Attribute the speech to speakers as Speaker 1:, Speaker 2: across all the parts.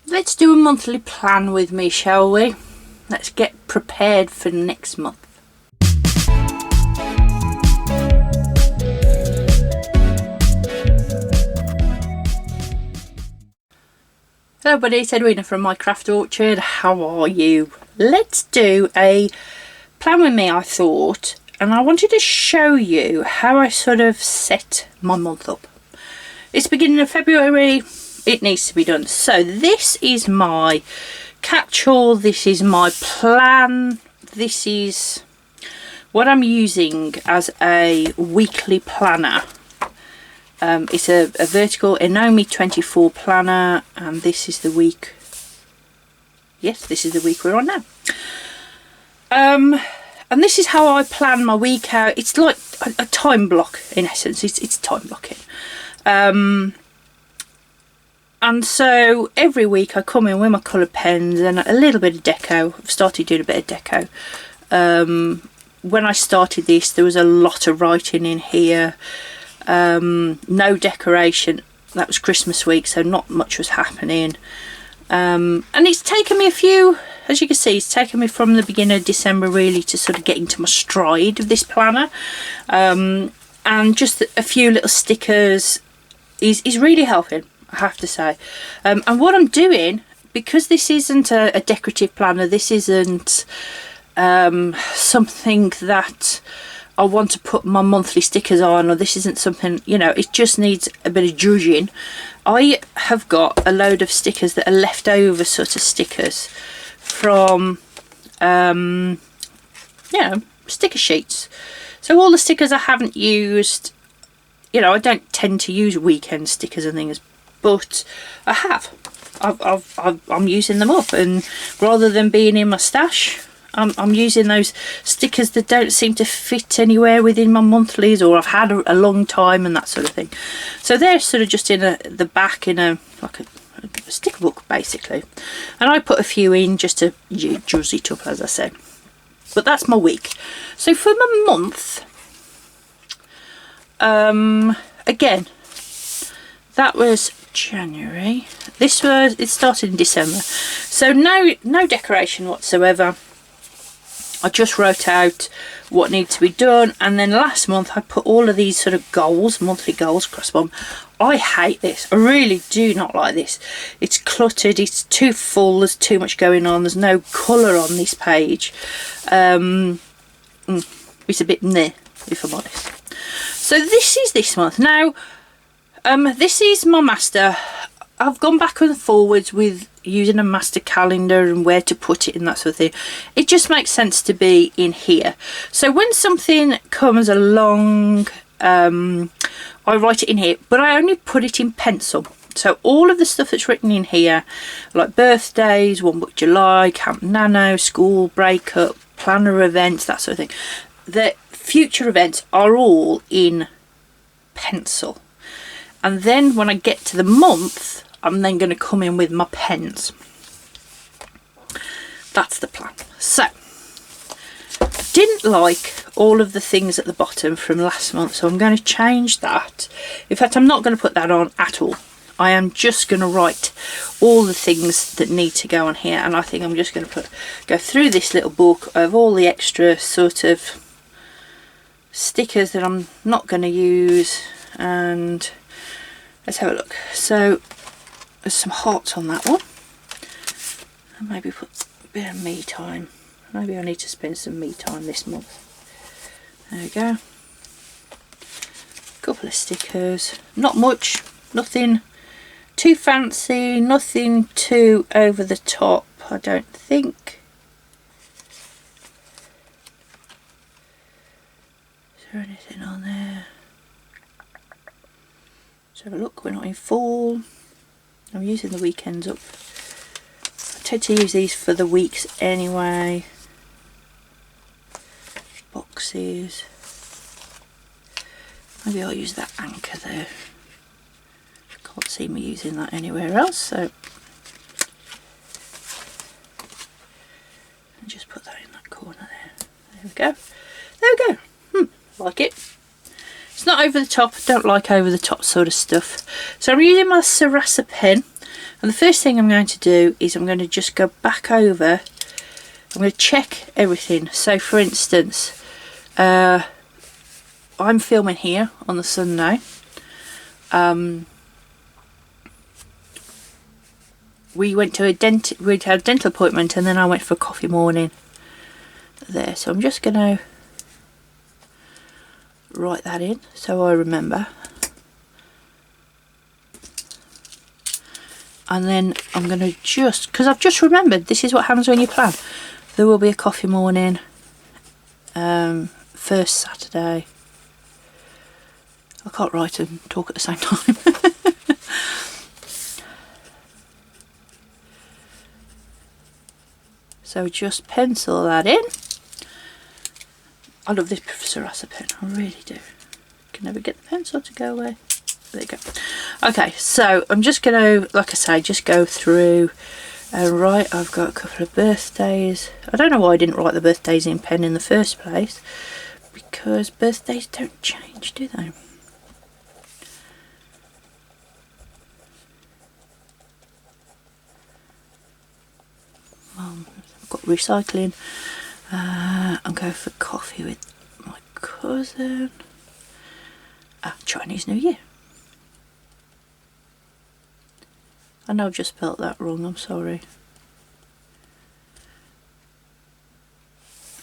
Speaker 1: Let's do a monthly plan with me, shall we? Let's get prepared for next month. Hello buddy, it's Edwina from My Craft Orchard. How are you? Let's do a plan with me, I thought, and I wanted to show you how I sort of set my month up. It's beginning of February, it needs to be done. So this is my catch-all, this is my plan, this is what I'm using as a weekly planner. It's a vertical Enomi 24 planner, and this is the week, yes, this is the week we're on now. And this is how I plan my week out. It's like a time block in essence, it's time blocking. And so every week I come in with my coloured pens and a little bit of deco. I've started doing a bit of deco. When I started this, there was a lot of writing in here. No decoration. That was Christmas week, so not much was happening. And it's taken me a few, as you can see, it's taken me from the beginning of December really to sort of get into my stride of this planner. And just a few little stickers is really helping, I have to say. And what I'm doing, because this isn't a decorative planner, this isn't something that I want to put my monthly stickers on, or this isn't something, you know, it just needs a bit of judging. I have got a load of stickers that are leftover sort of stickers from, you know, sticker sheets. So all the stickers I haven't used, you know, I don't tend to use weekend stickers and things, but I have. I'm using them up, and rather than being in my stash, I'm using those stickers that don't seem to fit anywhere within my monthlies, or I've had a long time and that sort of thing. So they're sort of just in the back in like a sticker book basically, and I put a few in just to juzz it up, as I say. But that's my week. So for my month, again, that was January. It started in December, so no decoration whatsoever. I just wrote out what needed to be done, and then last month I put all of these sort of goals, monthly goals, across them. I hate this. I really do not like this. It's cluttered, it's too full, there's too much going on, there's no colour on this page. It's a bit meh, if I'm honest. So this is this month. Now, this is my master. I've gone back and forwards with using a master calendar and where to put it and that sort of thing. It just makes sense to be in here. So when something comes along, I write it in here, but I only put it in pencil. So all of the stuff that's written in here, like birthdays, 1 Book July, Camp Nano, school breakup, planner events, that sort of thing, the future events are all in pencil. And then when I get to the month, I'm then going to come in with my pens. That's the plan. So, didn't like all of the things at the bottom from last month, so I'm going to change that. In fact, I'm not going to put that on at all. I am just going to write all the things that need to go on here, and I think I'm just going to go through this little book of all the extra sort of stickers that I'm not going to use, and let's have a look. So there's some hearts on that one, and maybe put a bit of me time. Maybe I need to spend some me time this month. There we go. Couple of stickers, not much, nothing too fancy, nothing too over the top, I don't think. Is there anything on there? Let's have a look. We're not in fall. I'm using the weekends up. I tend to use these for the weeks anyway. Boxes. Maybe I'll use that anchor there. Can't see me using that anywhere else, so I'll just put that in that corner there. There we go. There we go. Like it. It's not over the top. I don't like over the top sort of stuff. So I'm using my Sarasa pen. And the first thing I'm going to do is I'm going to just go back over. I'm going to check everything. So for instance, I'm filming here on the Sunday. We went to we had a dental appointment, and then I went for a coffee morning there. So I'm just going to write that in so I remember. And then I'm going to just, because I've just remembered, this is what happens when you plan. There will be a coffee morning, first Saturday. I can't write and talk at the same time. So just pencil that in. I love this Professor Rasa pen, I really do. Can never get the pencil to go away. There you go. Okay, so I'm just going to, like I say, just go through. Right, I've got a couple of birthdays. I don't know why I didn't write the birthdays in pen in the first place, because birthdays don't change, do they? I've got recycling. I'm going for coffee with my cousin. Chinese New Year. I know I've just spelt that wrong, I'm sorry.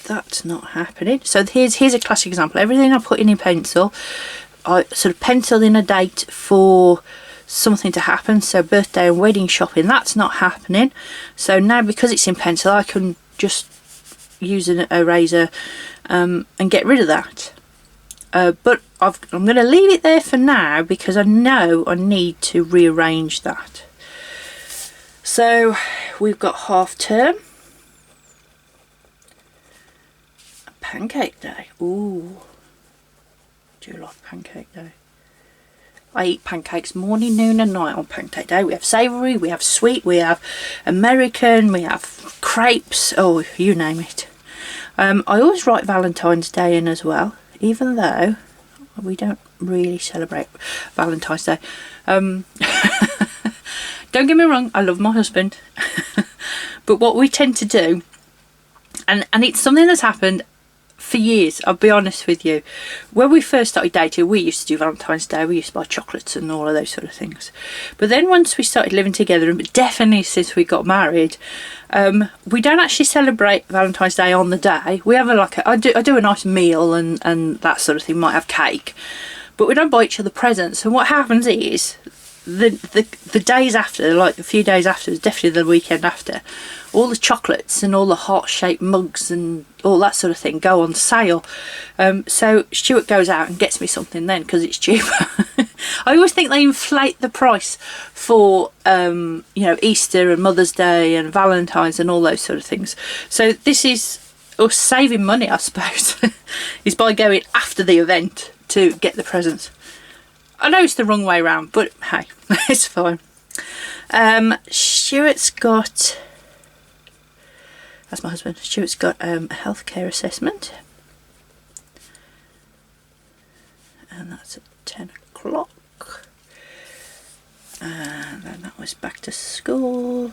Speaker 1: That's not happening. So here's a classic example. Everything I put in pencil, I sort of penciled in a date for something to happen. So birthday and wedding shopping, that's not happening. So now, because it's in pencil, I can just use an eraser and get rid of that. But I'm going to leave it there for now, because I know I need to rearrange that. So we've got half term, a pancake day. Ooh, do you like pancake day? I eat pancakes morning, noon and night on pancake day. We have savoury, we have sweet, we have American, we have crepes, oh, you name it. I always write Valentine's Day in as well, even though we don't really celebrate Valentine's Day. Don't get me wrong, I love my husband. But what we tend to do, and it's something that's happened for years, I'll be honest with you. When we first started dating, we used to do Valentine's Day, we used to buy chocolates and all of those sort of things. But then once we started living together, and definitely since we got married, we don't actually celebrate Valentine's Day on the day. We have I do a nice meal and that sort of thing, might have cake. But we don't buy each other presents. And what happens is, the days after, like a few days after, definitely the weekend after, all the chocolates and all the heart-shaped mugs and all that sort of thing go on sale. So Stuart goes out and gets me something then, because it's cheaper. I always think they inflate the price for you know, Easter and Mother's Day and Valentine's and all those sort of things. So this is us saving money, I suppose, is by going after the event to get the presents. I know it's the wrong way around, but hey, it's fine. Stuart's got, that's my husband, Stuart's got a healthcare assessment. And that's at 10 o'clock. And then that was back to school.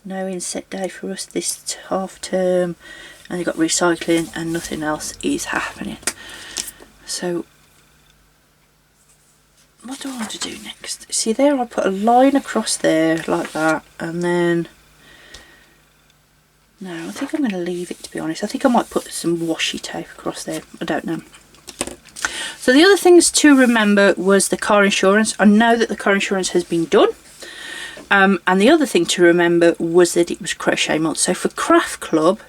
Speaker 1: No inset day for us this half term. And you've got recycling and nothing else is happening. So what do I want to do next? See there, I put a line across there like that, and then no, I think I'm going to leave it, to be honest. I think I might put some washi tape across there, I don't know. So the other things to remember was the car insurance. I know that the car insurance has been done, and the other thing to remember was that it was crochet month. So for craft club,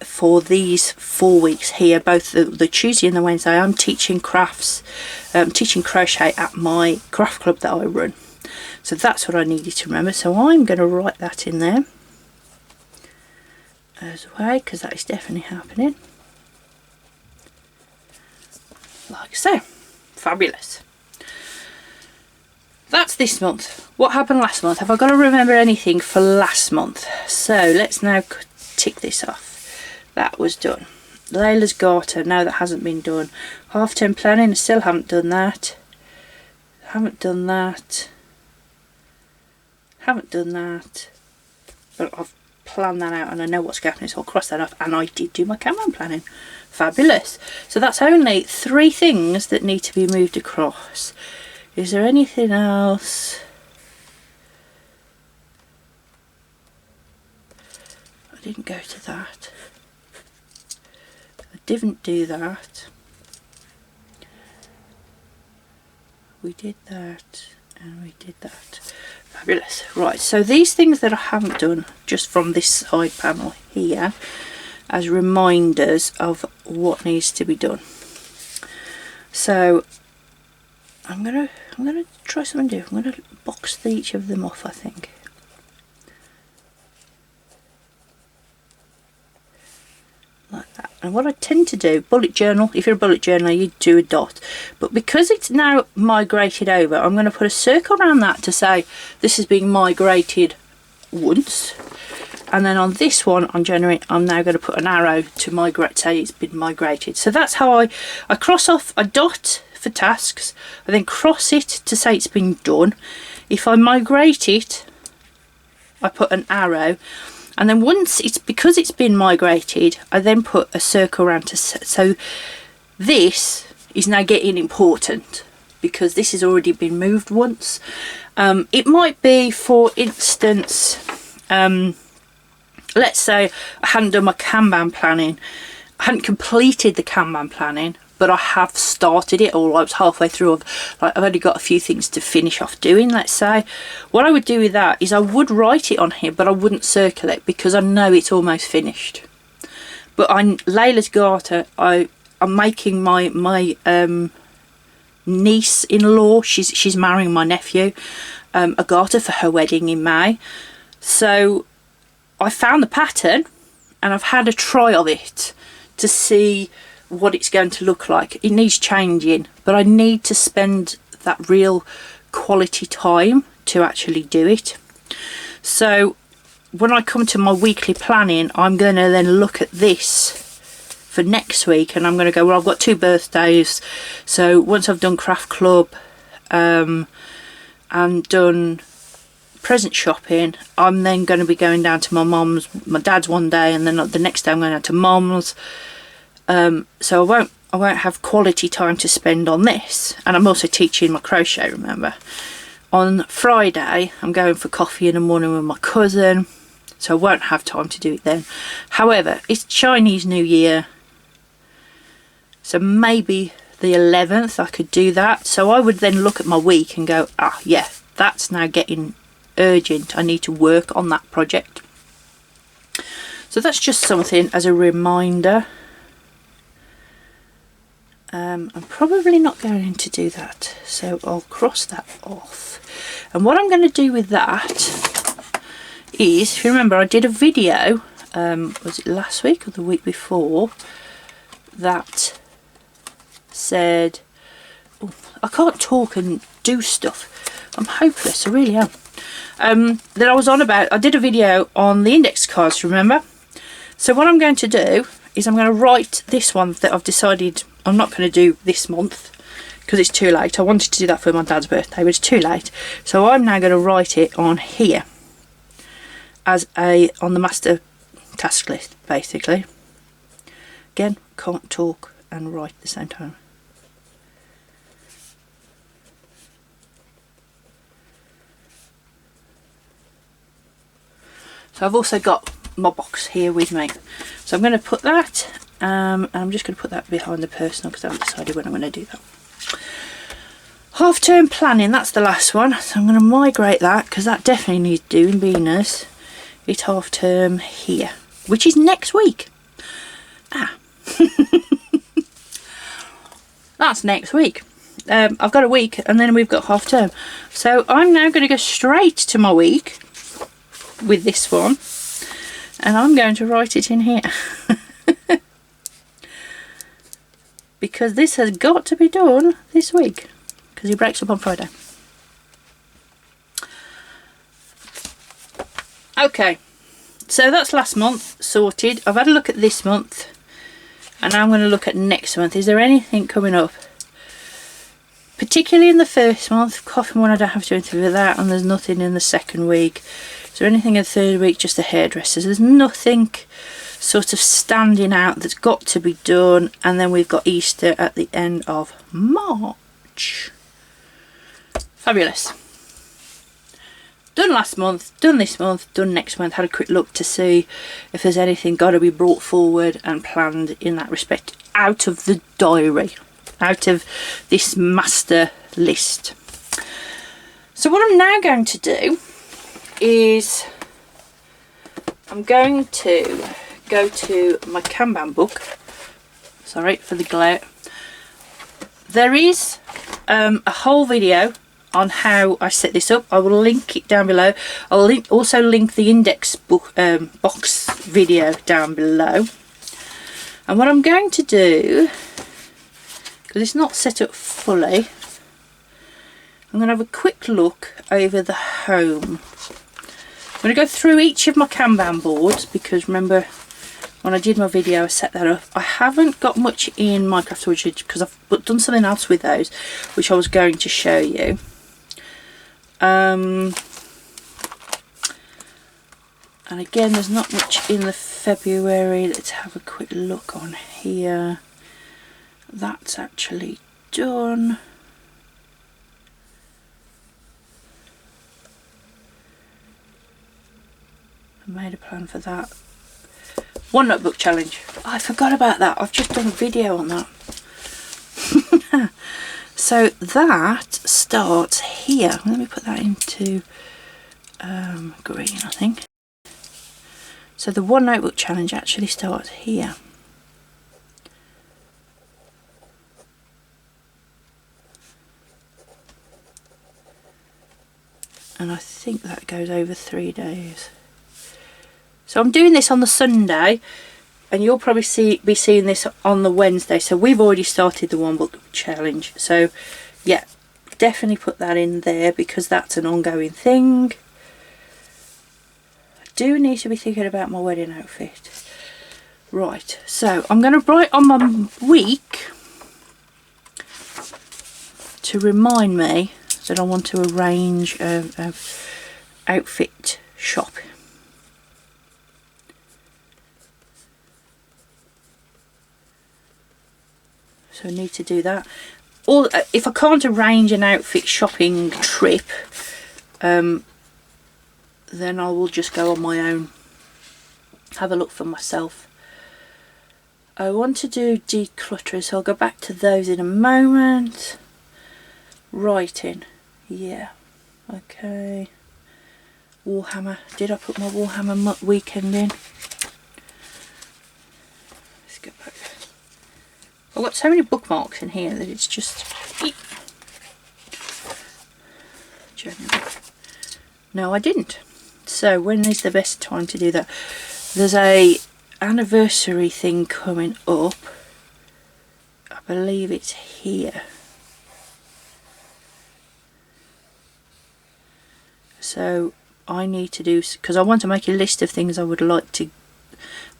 Speaker 1: for these 4 weeks here, both the Tuesday and the Wednesday, I'm teaching crafts, teaching crochet at my craft club that I run. So that's what I needed to remember. So I'm going to write that in there as well, because that is definitely happening. Like so. Fabulous. That's this month. What happened last month? Have I got to remember anything for last month? So let's now tick this off. That was done. Layla's garter, no, that hasn't been done. Half term planning, I still haven't done that. Haven't done that. haven't done that, but I've planned that out and I know what's happening, so I'll cross that off. And I did do my Kanban planning. Fabulous. So that's only 3 things that need to be moved across. Is there anything else? I didn't go to that. I didn't do that. We did that and we did that. Fabulous. Right, so these things that I haven't done, just from this side panel here, as reminders of what needs to be done. So I'm gonna try something new. I'm gonna box each of them off, I think. Like that. And what I tend to do, bullet journal, if you're a bullet journaler, you do a dot, but because it's now migrated over, I'm going to put a circle around that to say this is being migrated once, and then on this one on January I'm now going to put an arrow to migrate, say it's been migrated. So that's how I cross off a dot for tasks, I then cross it to say it's been done. If I migrate it, I put an arrow. And then once because it's been migrated, I then put a circle around to, so this is now getting important because this has already been moved once. It might be, for instance, let's say I hadn't done my Kanban planning, I hadn't completed the Kanban planning, but I have started it, or I was halfway through. I've only got a few things to finish off doing, let's say. What I would do with that is I would write it on here, but I wouldn't circle it because I know it's almost finished. But Layla's garter, I'm making my niece-in-law, she's marrying my nephew, a garter for her wedding in May. So I found the pattern and I've had a try of it to see what it's going to look like. It needs changing, but I need to spend that real quality time to actually do it. So when I come to my weekly planning, I'm going to then look at this for next week, and I'm going to go, well, I've got 2 birthdays, so once I've done craft club and done present shopping, I'm then going to be going down to my dad's one day, and then the next day I'm going down to mum's. So I won't have quality time to spend on this. And I'm also teaching my crochet, remember. On Friday I'm going for coffee in the morning with my cousin, so I won't have time to do it then. However, it's Chinese New Year, so maybe the 11th I could do that. So I would then look at my week and go, ah yeah, that's now getting urgent, I need to work on that project. So that's just something as a reminder. I'm probably not going to do that, so I'll cross that off. And what I'm going to do with that is, if you remember, I did a video, was it last week or the week before, that said, oh, I can't talk and do stuff, I'm hopeless, I really am. That I was on about, I did a video on the index cards, remember? So what I'm going to do is I'm going to write this one that I've decided I'm not going to do this month because it's too late. I wanted to do that for my dad's birthday, but it's too late. So I'm now going to write it on here as on the master task list, basically. Again, can't talk and write at the same time. So I've also got my box here with me. So I'm going to put that, and I'm just going to put that behind the personal because I haven't decided when I'm going to do that. Half-term planning, that's the last one. So I'm going to migrate that because that definitely needs doing, Venus. It's half-term here, which is next week. Ah. That's next week. I've got a week and then we've got half-term. So I'm now going to go straight to my week with this one. And I'm going to write it in here. Because this has got to be done this week. Because he breaks up on Friday. Okay. So that's last month sorted. I've had a look at this month. And now I'm going to look at next month. Is there anything coming up particularly in the first month. Coffee one, I don't have to do anything with that, and there's nothing in the second week. So anything in the third week, just the hairdressers. There's nothing sort of standing out that's got to be done. And then we've got Easter at the end of March. Fabulous. Done last month, done this month, done next month. Had a quick look to see if there's anything got to be brought forward and planned in that respect out of the diary, out of this master list. So what I'm now going to do is I'm going to go to my Kanban book. Sorry for the glare. There is a whole video on how I set this up. I will link it down below. I'll also link the index book box video down below. And what I'm going to do, because it's not set up fully, I'm going to have a quick look over the home. I'm going to go through each of my Kanban boards, because remember when I did my video I set that up. I haven't got much in Minecraft Orchard because I've done something else with those which I was going to show you. And again, there's not much in the February. Let's have a quick look on here. That's actually done. I made a plan for that. One notebook challenge. Oh, I forgot about that. I've just done a video on that. So that starts here. Let me put that into green, I think. So the one notebook challenge actually starts here. And I think that goes over 3 days. So I'm doing this on the Sunday, and you'll probably be seeing this on the Wednesday. So we've already started the one book challenge. So yeah, definitely put that in there because that's an ongoing thing. I do need to be thinking about my wedding outfit. Right, so I'm going to write on my week to remind me that I want to arrange a outfit shop. So I need to do that. Or if I can't arrange an outfit shopping trip, then I will just go on my own, have a look for myself. I want to do decluttering, so I'll go back to those in a moment. Writing, yeah, okay. Warhammer, did I put my Warhammer weekend in? Let's go back. I've got so many bookmarks in here that it's just January. No, I didn't. So when is the best time to do that? There's a anniversary thing coming up. I believe it's here. So I need to do, because I want to make a list of things I would like to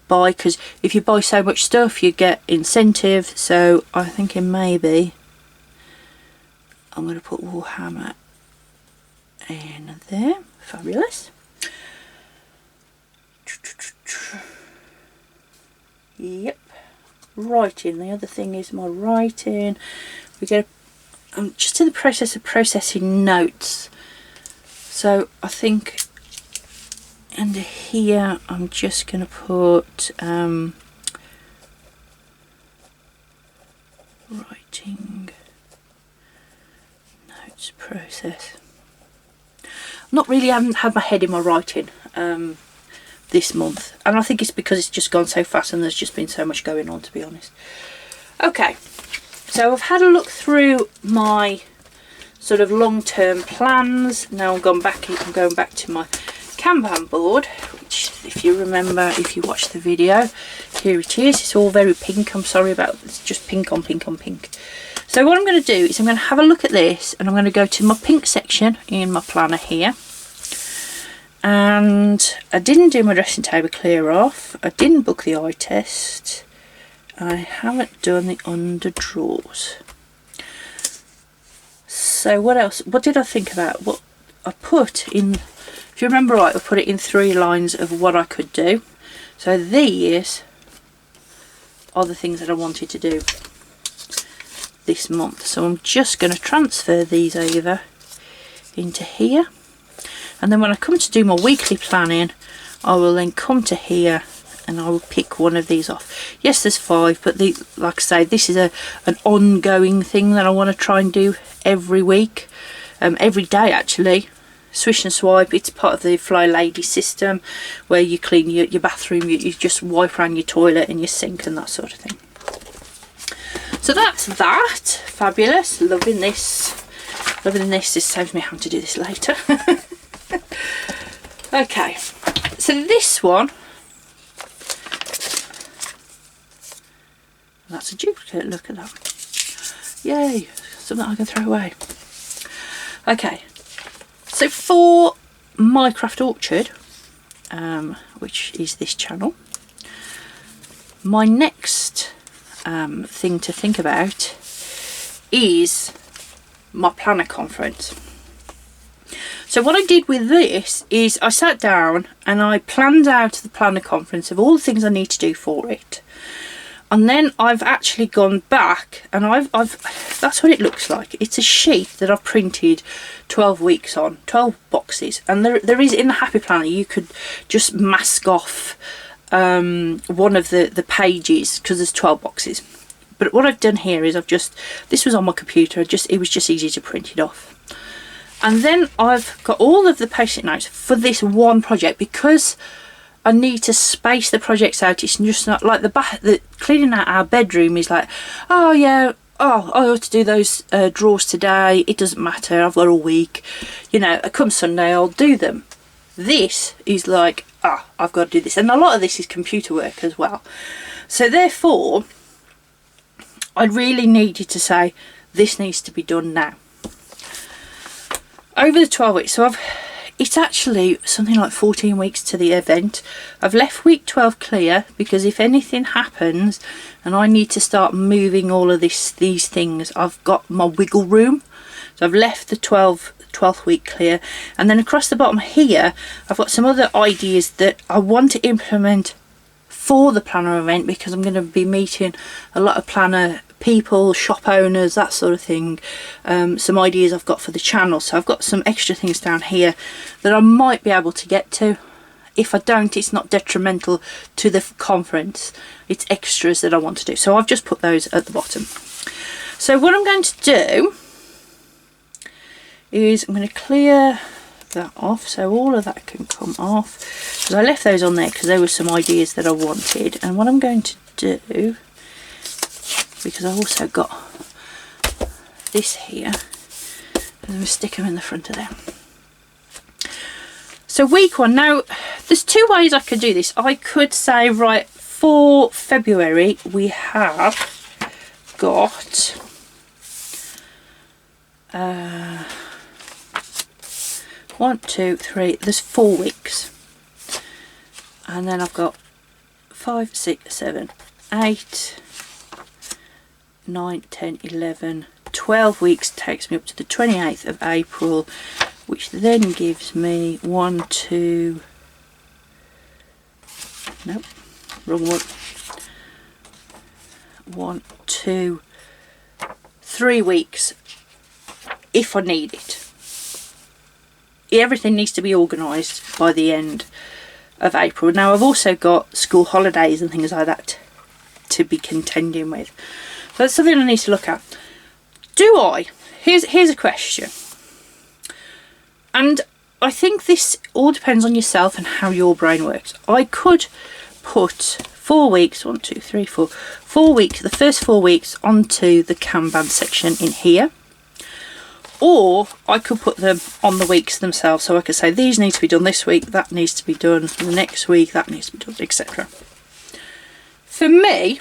Speaker 1: buy, because if you buy so much stuff you get incentive. So I'm thinking maybe I'm going to put Warhammer in there. Fabulous. Yep, writing. The other thing is my writing. I'm just in the process of processing notes, so I think under here I'm just going to put writing notes process. I haven't had my head in my writing this month, and I think it's because it's just gone so fast and there's just been so much going on, to be honest. Okay, so I've had a look through my sort of long-term plans. Now I'm going back to my Kanban board, which, if you remember, if you watched the video, here it is. It's all very pink. I'm sorry about it. It's just pink on pink on pink. So what I'm going to do is I'm going to have a look at this, and I'm going to go to my pink section in my planner here. And I didn't do my dressing table clear off. I didn't book the eye test. I haven't done the under drawers. So what else? What did I think about? What I put in, if you remember right, I put it in 3 lines of what I could do. So these are the things that I wanted to do this month. So I'm just going to transfer these over into here. And then when I come to do my weekly planning, I will then come to here and I will pick one of these off. Yes, there's 5, but like I say, this is an ongoing thing that I want to try and do every week, every day actually. Swish and swipe, it's part of the Fly Lady system where you clean your bathroom, you just wipe around your toilet and your sink and that sort of thing. So that's that. Fabulous. Loving this. Loving this. This saves me having to do this later. Okay, so this one, that's a duplicate, look at that. Yay, something I can throw away. Okay, so for my craft orchard, which is this channel, my next thing to think about is my planner conference. So what I did with this is I sat down and I planned out the planner conference of all the things I need to do for it. And then I've actually gone back and I've that's what it looks like. It's a sheet that I've printed 12 weeks on, 12 boxes. And there is, in the Happy Planner, you could just mask off one of the pages because there's 12 boxes. But what I've done here is this was on my computer, it was just easy to print it off. And then I've got all of the post-it notes for this one project because I need to space the projects out. It's just not like the cleaning out our bedroom is like, oh yeah, oh I ought to do those drawers today. It doesn't matter. I've got all week. You know, come Sunday I'll do them. This is like, I've got to do this, and a lot of this is computer work as well. So therefore, I really needed to say this needs to be done now. Over the 12 weeks, so it's actually something like 14 weeks to the event. I've left week 12 clear because if anything happens and I need to start moving all of these things, I've got my wiggle room. So I've left the 12th week clear, and then across the bottom here I've got some other ideas that I want to implement for the planner event because I'm going to be meeting a lot of planner people, shop owners, that sort of thing. Some ideas I've got for the channel, so I've got some extra things down here that I might be able to get to. If I don't, it's not detrimental to the conference, it's extras that I want to do, so I've just put those at the bottom. So what I'm going to do is I'm going to clear that off so all of that can come off, because I left those on there because there were some ideas that I wanted. And what I'm going to do, because I've also got this here, I'm going to stick them in the front of them. So week 1, now there's 2 ways I could do this. I could say, right, for February we have got 1, 2, 3, there's 4 weeks, and then I've got 5, 6, 7, 8, 9, 10, 11, 12 weeks takes me up to the 28th of April, which then gives me 1, 2, nope, wrong one, 1, 2, 3 weeks if I need it. Everything needs to be organised by the end of April. Now I've also got school holidays and things like that to be contending with. So that's something I need to look at. Do I? Here's a question. And I think this all depends on yourself and how your brain works. I could put 4 weeks, 1, 2, 3, 4, 4 weeks, the first 4 weeks onto the Kanban section in here. Or I could put them on the weeks themselves, so I could say these need to be done this week, that needs to be done the next week, that needs to be done, etc. For me,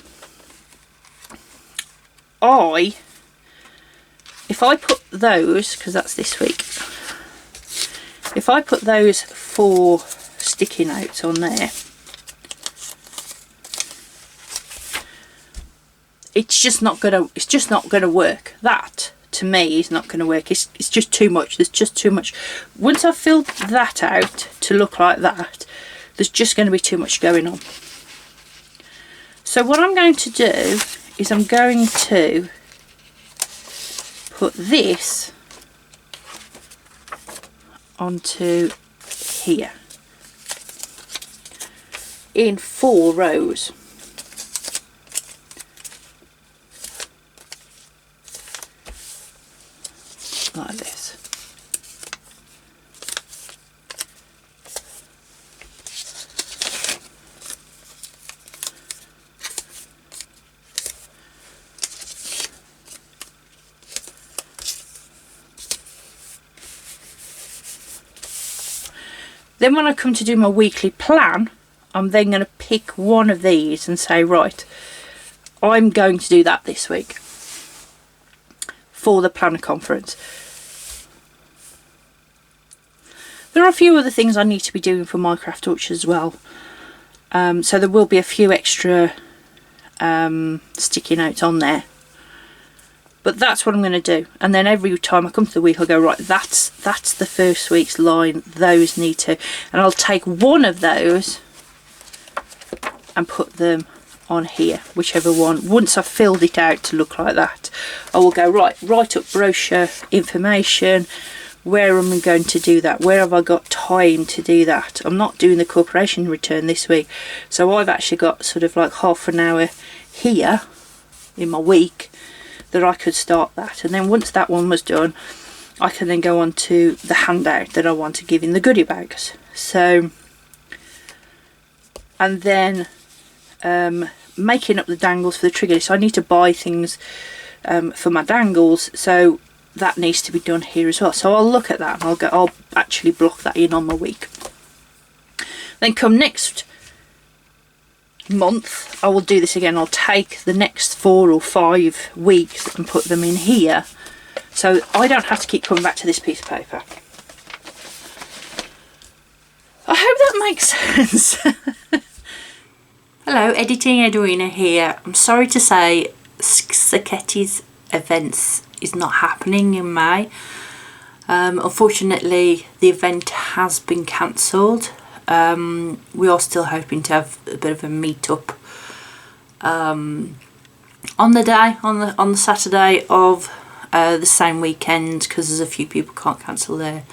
Speaker 1: if I put those, because that's this week, if I put those 4 sticky notes on there, it's just not gonna work. That to me is not going to work. It's just too much. There's just too much. Once I've filled that out to look like that, there's just going to be too much going on. So what I'm going to do is I'm going to put this onto here in 4 rows. Like this. Then when I come to do my weekly plan, I'm then going to pick one of these and say, right, I'm going to do that this week for the planner conference. There are a few other things I need to be doing for Minecraft Orchard as well. So there will be a few extra sticky notes on there. But that's what I'm going to do. And then every time I come to the week, I'll go, right, that's the first week's line. Those need to. And I'll take one of those and put them on here, whichever one. Once I've filled it out to look like that, I will go, right, write up brochure information. Where am I going to do that? Where have I got time to do that? I'm not doing the corporation return this week. So I've actually got sort of like half an hour here in my week that I could start that. And then once that one was done, I can then go on to the handout that I want to give in the goodie bags. So, and then making up the dangles for the trigger list. So I need to buy things for my dangles, so that needs to be done here as well. So I'll look at that and I'll actually block that in on my week. Then come next month, I will do this again. I'll take the next 4 or 5 weeks and put them in here, so I don't have to keep coming back to this piece of paper. I hope that makes sense. Hello, Editing Edwina here. I'm sorry to say Sacchetti's events is not happening in May. Unfortunately, the event has been cancelled. We are still hoping to have a bit of a meet-up on the day, on the Saturday of the same weekend, because there's a few people can't cancel their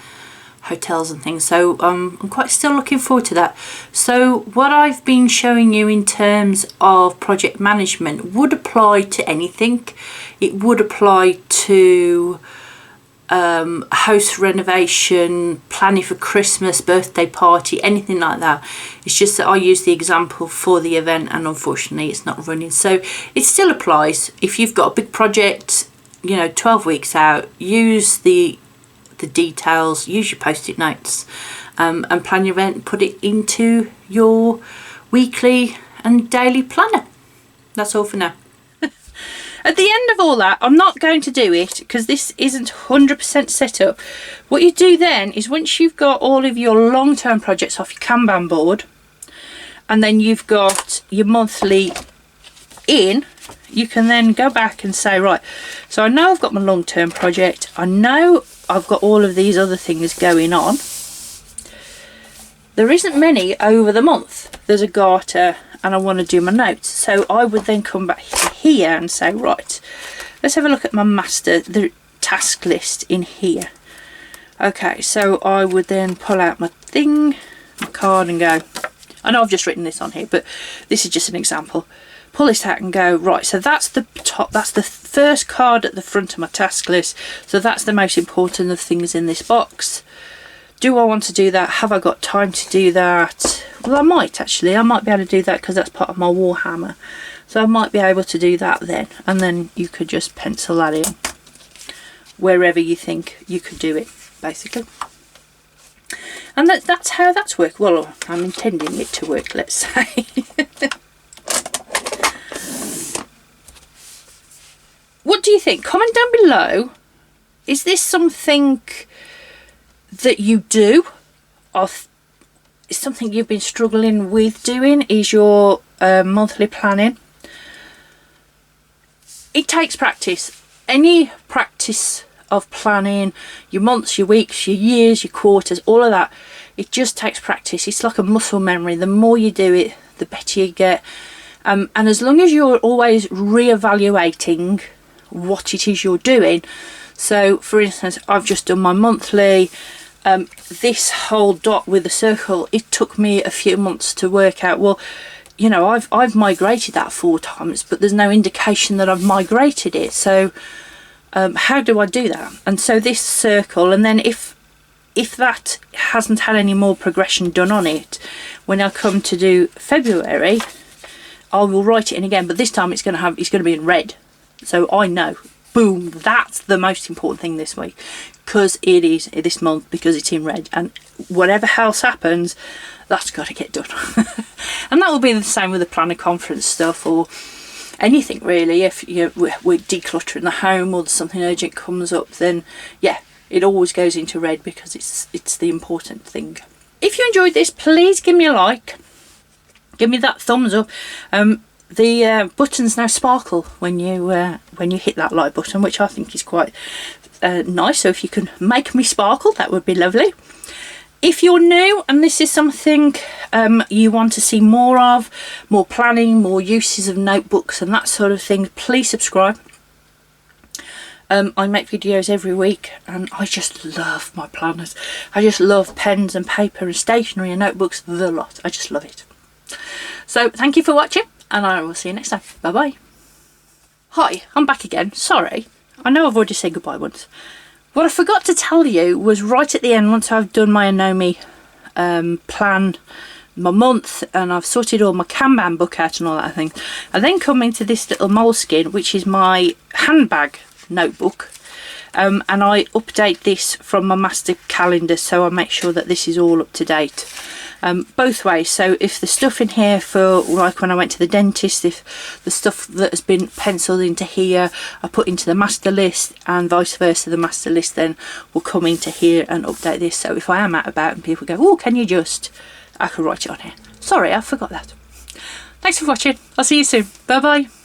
Speaker 1: hotels and things, so I'm quite still looking forward to that. So what I've been showing you in terms of project management would apply to anything. It would apply to house renovation, planning for Christmas, birthday party, anything like that. It's just that I use the example for the event and unfortunately it's not running. So it still applies. If you've got a big project, you know, 12 weeks out, use the details, use your post-it notes, and plan your event, put it into your weekly and daily planner. That's all for now. At the end of all that, I'm not going to do it because this isn't 100% set up. What you do then is once you've got all of your long-term projects off your Kanban board, and then you've got your monthly in, you can then go back and say, right, so I know I've got my long-term project, I know I've got all of these other things going on. There isn't many over the month. There's a garter and I want to do my notes. So I would then come back here and say, right, let's have a look at my the task list in here. Okay, so I would then pull out my thing, my card, and go, I know I've just written this on here, but this is just an example. Pull this out and go, right, so that's the top, that's the first card at the front of my task list, so that's the most important of things in this box. Do I want to do that? Have I got time to do that? Well, I might actually. I might be able to do that because that's part of my Warhammer. So I might be able to do that then. And then you could just pencil that in wherever you think you could do it, basically. And that's how that's worked. Well, I'm intending it to work, let's say. What do you think? Comment down below. Is this something that you do, or is something you've been struggling with doing? Is your monthly planning? It takes practice. any practice of planning your months, your weeks, your years, your quarters, all of that, it just takes practice. It's like a muscle memory. The more you do it, the better you get. And as long as you're always re-evaluating what it is you're doing. So for instance, I've just done my monthly. This whole dot with the circle, it took me a few months to work out, well, you know, I've migrated that 4 times, but there's no indication that I've migrated it. So how do I do that? And so this circle, and then if that hasn't had any more progression done on it, when I come to do February, I will write it in again, but this time it's going to be in red. So I know, boom, that's the most important thing this week, because it is this month, because it's in red, and whatever else happens, that's got to get done. And that will be the same with the planner conference stuff, or anything really. If we're decluttering the home, or something urgent comes up, then yeah, it always goes into red, because it's the important thing. If you enjoyed this, please give me a like, give me that thumbs up. The buttons now sparkle when you hit that like button, which I think is quite nice. So if you can make me sparkle, that would be lovely. If you're new and this is something you want to see more of, more planning, more uses of notebooks and that sort of thing, please subscribe. I make videos every week, and I just love my planners. I just love pens and paper and stationery and notebooks, the lot. I just love it. So thank you for watching, and I will see you next time. Bye bye. Hi, I'm back again. Sorry, I know I've already said goodbye once. What I forgot to tell you was right at the end, once I've done my Anomi plan, my month, and I've sorted all my Kanban book out and all that thing, I then come into this little moleskin, which is my handbag notebook, and I update this from my master calendar, so I make sure that this is all up to date. Both ways. So if the stuff in here for like when I went to the dentist, if the stuff that has been penciled into here I put into the master list, and vice versa, the master list then will come into here and update this. So if I am out about and people go, oh, can you just, I can write it on here. Sorry, I forgot that. Thanks for watching. I'll see you soon. Bye bye.